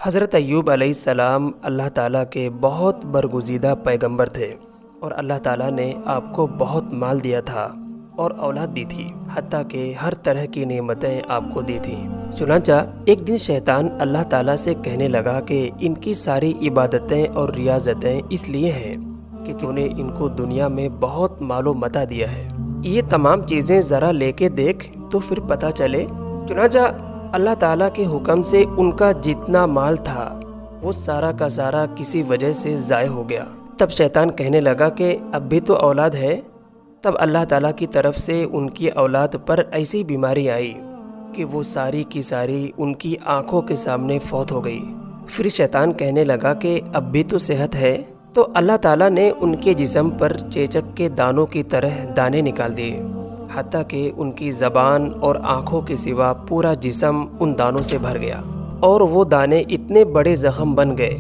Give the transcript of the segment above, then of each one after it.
حضرت ایوب علیہ السلام اللہ تعالیٰ کے بہت برگزیدہ پیغمبر تھے اور اللہ تعالیٰ نے آپ کو بہت مال دیا تھا اور اولاد دی تھی، حتیٰ کہ ہر طرح کی نعمتیں آپ کو دی تھیں۔ چنانچہ ایک دن شیطان اللہ تعالیٰ سے کہنے لگا کہ ان کی ساری عبادتیں اور ریاضتیں اس لیے ہیں کہ تو نے ان کو دنیا میں بہت مال و متاع دیا ہے، یہ تمام چیزیں ذرا لے کے دیکھ تو پھر پتہ چلے۔ چنانچہ اللہ تعالیٰ کے حکم سے ان کا جتنا مال تھا وہ سارا کا سارا کسی وجہ سے ضائع ہو گیا۔ تب شیطان کہنے لگا کہ اب بھی تو اولاد ہے۔ تب اللہ تعالیٰ کی طرف سے ان کی اولاد پر ایسی بیماری آئی کہ وہ ساری کی ساری ان کی آنکھوں کے سامنے فوت ہو گئی۔ پھر شیطان کہنے لگا کہ اب بھی تو صحت ہے، تو اللہ تعالیٰ نے ان کے جسم پر چیچک کے دانوں کی طرح دانے نکال دیے، حتیٰ کہ ان کی زبان اور آنکھوں کے سوا پورا جسم ان دانوں سے بھر گیا، اور وہ دانے اتنے بڑے زخم بن گئے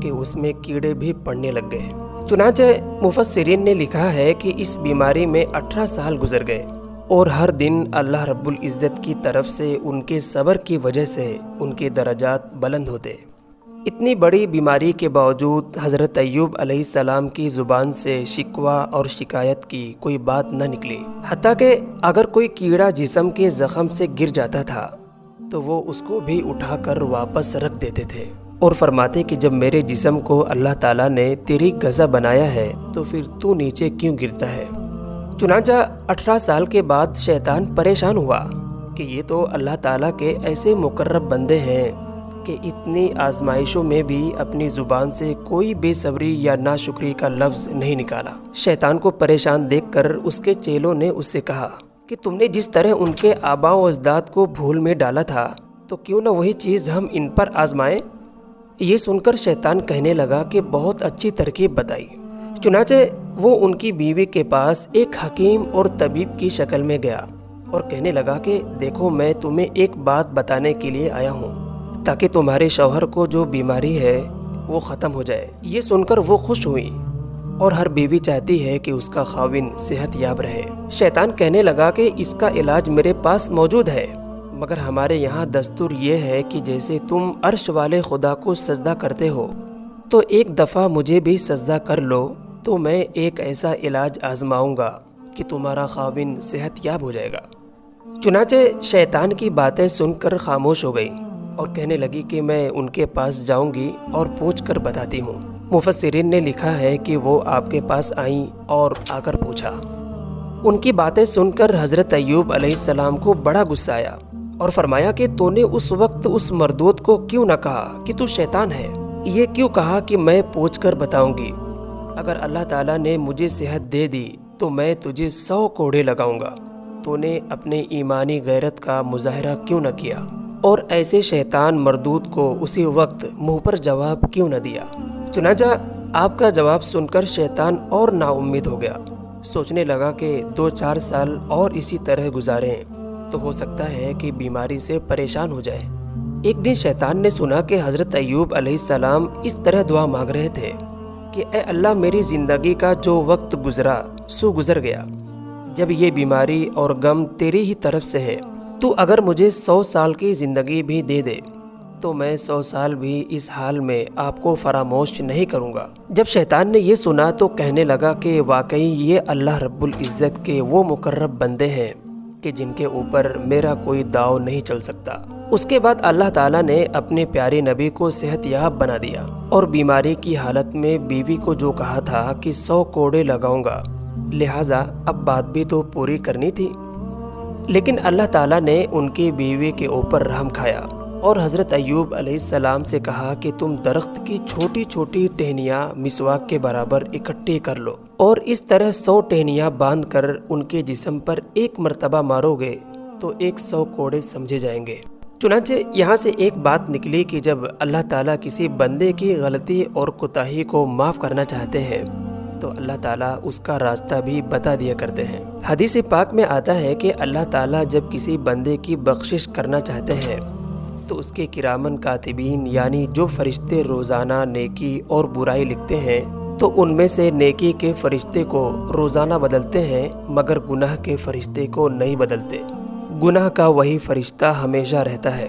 کہ اس میں کیڑے بھی پڑنے لگ گئے۔ چنانچہ مفسرین نے لکھا ہے کہ اس بیماری میں 18 سال گزر گئے، اور ہر دن اللہ رب العزت کی طرف سے ان کے صبر کی وجہ سے ان کے درجات بلند ہوتے۔ اتنی بڑی بیماری کے باوجود حضرت ایوب علیہ السلام کی زبان سے شکوہ اور شکایت کی کوئی بات نہ نکلی، حتیٰ کہ اگر کوئی کیڑا جسم کے زخم سے گر جاتا تھا تو وہ اس کو بھی اٹھا کر واپس رکھ دیتے تھے، اور فرماتے کہ جب میرے جسم کو اللہ تعالیٰ نے تیری غذا بنایا ہے تو پھر تو نیچے کیوں گرتا ہے۔ چنانچہ 18 سال کے بعد شیطان پریشان ہوا کہ یہ تو اللہ تعالیٰ کے ایسے مقرب بندے ہیں کہ اتنی آزمائشوں میں بھی اپنی زبان سے کوئی بے صبری یا ناشکری کا لفظ نہیں نکالا۔ شیطان کو پریشان دیکھ کر اس کے چیلوں نے اس سے کہا کہ تم نے جس طرح ان کے آباء و اجداد کو بھول میں ڈالا تھا تو کیوں نہ وہی چیز ہم ان پر آزمائیں۔ یہ سن کر شیطان کہنے لگا کہ بہت اچھی ترکیب بتائی۔ چنانچہ وہ ان کی بیوی کے پاس ایک حکیم اور طبیب کی شکل میں گیا اور کہنے لگا کہ دیکھو، میں تمہیں ایک بات بتانے کے لیے آیا ہوں تاکہ تمہارے شوہر کو جو بیماری ہے وہ ختم ہو جائے۔ یہ سن کر وہ خوش ہوئی، اور ہر بیوی چاہتی ہے کہ اس کا خاوند صحت یاب رہے۔ شیطان کہنے لگا کہ اس کا علاج میرے پاس موجود ہے، مگر ہمارے یہاں دستور یہ ہے کہ جیسے تم عرش والے خدا کو سجدہ کرتے ہو تو ایک دفعہ مجھے بھی سجدہ کر لو، تو میں ایک ایسا علاج آزماؤں گا کہ تمہارا خاوند صحت یاب ہو جائے گا۔ چنانچہ شیطان کی باتیں سن کر خاموش ہو گئی اور کہنے لگی کہ میں ان کے پاس جاؤں گی اور پوچھ کر بتاتی ہوں۔ مفسرین نے لکھا ہے کہ وہ آپ کے پاس آئیں اور آ کر پوچھا۔ ان کی باتیں سن کر حضرت ایوب علیہ السلام کو بڑا غصہ آیا اور فرمایا کہ تو نے اس وقت اس مردود کو کیوں نہ کہا کہ تو شیطان ہے؟ یہ کیوں کہا کہ میں پوچھ کر بتاؤں گی؟ اگر اللہ تعالیٰ نے مجھے صحت دے دی تو میں تجھے 100 کوڑے لگاؤں گا۔ تو نے اپنے ایمانی غیرت کا مظاہرہ کیوں نہ کیا اور ایسے شیطان مردود کو اسی وقت منہ پر جواب کیوں نہ دیا؟ چنانچہ آپ کا جواب سن کر شیطان اور نا امید ہو گیا، سوچنے لگا کہ 2-4 سال اور اسی طرح گزاریں تو ہو سکتا ہے کہ بیماری سے پریشان ہو جائے۔ ایک دن شیطان نے سنا کہ حضرت ایوب علیہ السلام اس طرح دعا مانگ رہے تھے کہ اے اللہ، میری زندگی کا جو وقت گزرا سو گزر گیا، جب یہ بیماری اور غم تیری ہی طرف سے ہے، تو اگر مجھے 100 سال کی زندگی بھی دے دے تو میں 100 سال بھی اس حال میں آپ کو فراموش نہیں کروں گا۔ جب شیطان نے یہ سنا تو کہنے لگا کہ واقعی یہ اللہ رب العزت کے وہ مقرب بندے ہیں کہ جن کے اوپر میرا کوئی داؤ نہیں چل سکتا۔ اس کے بعد اللہ تعالیٰ نے اپنے پیارے نبی کو صحت یاب بنا دیا، اور بیماری کی حالت میں بیوی کو جو کہا تھا کہ 100 کوڑے لگاؤں گا، لہٰذا اب بات بھی تو پوری کرنی تھی۔ لیکن اللہ تعالیٰ نے ان کی بیوی کے اوپر رحم کھایا اور حضرت ایوب علیہ السلام سے کہا کہ تم درخت کی چھوٹی چھوٹی ٹہنیاں مسواک کے برابر اکٹھی کر لو، اور اس طرح 100 ٹہنیاں باندھ کر ان کے جسم پر ایک مرتبہ مارو گے تو 100 کوڑے سمجھے جائیں گے۔ چنانچہ یہاں سے ایک بات نکلی کہ جب اللہ تعالیٰ کسی بندے کی غلطی اور کوتاہی کو معاف کرنا چاہتے ہیں تو اللہ تعالیٰ اس کا راستہ بھی بتا دیا کرتے ہیں۔ حدیث پاک میں آتا ہے کہ اللہ تعالیٰ جب کسی بندے کی بخشش کرنا چاہتے ہیں تو اس کے کرامن کاتبین یعنی جو فرشتے روزانہ نیکی اور برائی لکھتے ہیں تو ان میں سے نیکی کے فرشتے کو روزانہ بدلتے ہیں، مگر گناہ کے فرشتے کو نہیں بدلتے۔ گناہ کا وہی فرشتہ ہمیشہ رہتا ہے۔